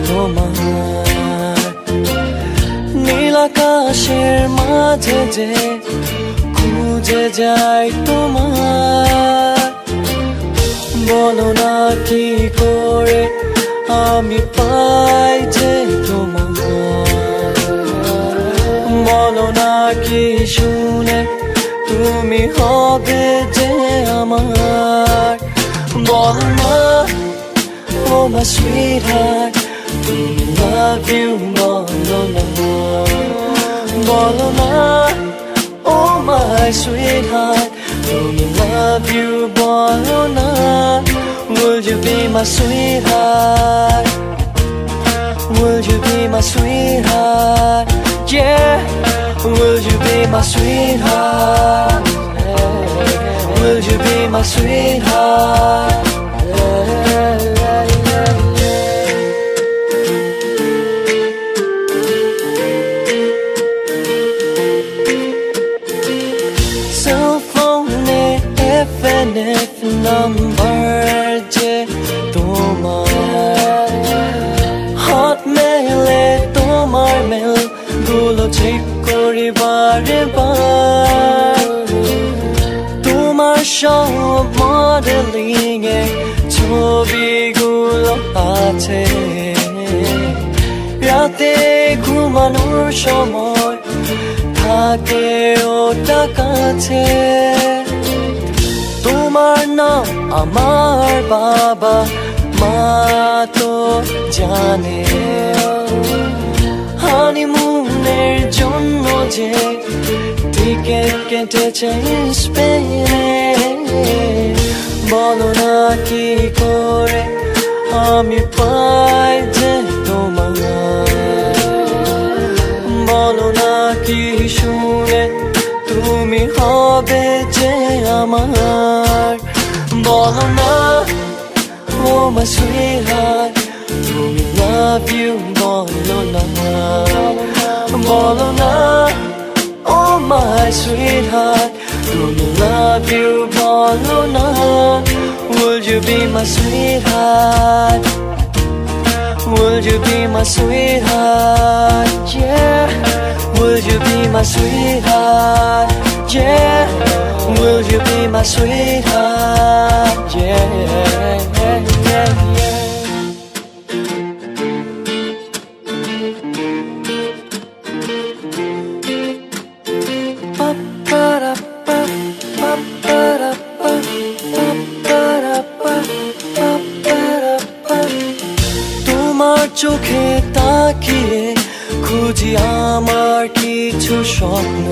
তোমার নীল আকাশের মাঝে যে খুঁজে যাই তোমার বলো না কি করে আমি পাই যে তোমার বলো না কি শুনে তুমি হবে যে আমার বলো না oh my sweetheart love you bolo na oh my sweetheart love you bolo na will you be my sweetheart will you be my sweetheart yeah will you be my sweetheart will you be my sweetheart FNF number je tomar hotmail e tomar mail gulo check kori bare bar tomar shob modeling e chobi gulo ache rate ghumanor shomoy thake ota kache তোমার নাম আমার বাবা মা তো জানে হানিমুনের জন্য যে ticket কেটেছে স্পেনে বলো না কি করে আমি পাই যে তোমার বলো না কি শুনে তুমি হবে যে আমার বলো না oh my sweetheart তুমি love you বলো না oh my sweetheart তুমি love you বলো না will you be my sweetheart will you be my sweetheart yeah will you be my sweetheart yeah will you be my sweetheart yeah yeah yeah তোমার চোখে তাকিয়ে খুঁজি আমার কিছু স্বপ্ন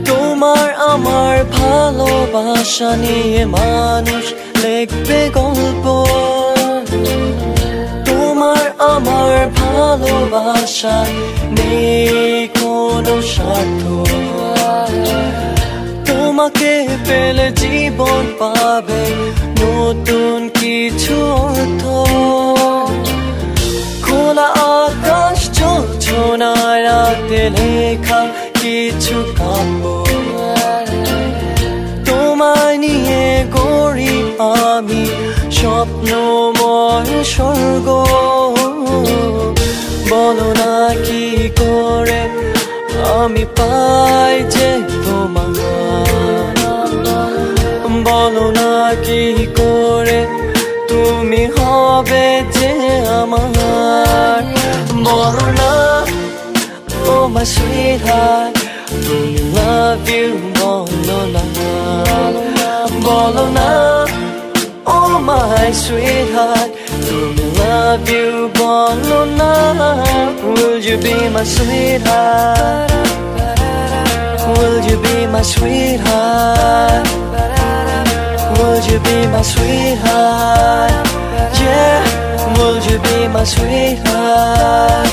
তোমার আমার ভালোবাসা নিয়ে মানুষ লিখবে গল্প তোমার আমার ভালোবাসা নেই কোনো স্বার্থ তোমাকে পেলে জীবন পাবে নতুন কিছু অর্থ খোলা আকাশ ঝোছনায় রাতে লেখা কিছু কাব্য তোমায় নিয়ে গড়ি আমি স্বপ্নময় স্বর্গ বলো না কি করে আমি পাই যে তোমার বলো না কি করে তুমি হবে যে আমার বলো না oh my sweetheart তুমি love you বলো না oh my sweetheart তুমি love you বলো না will you be my sweetheart will you be my sweetheart will you be my sweetheart yeah will you be my sweetheart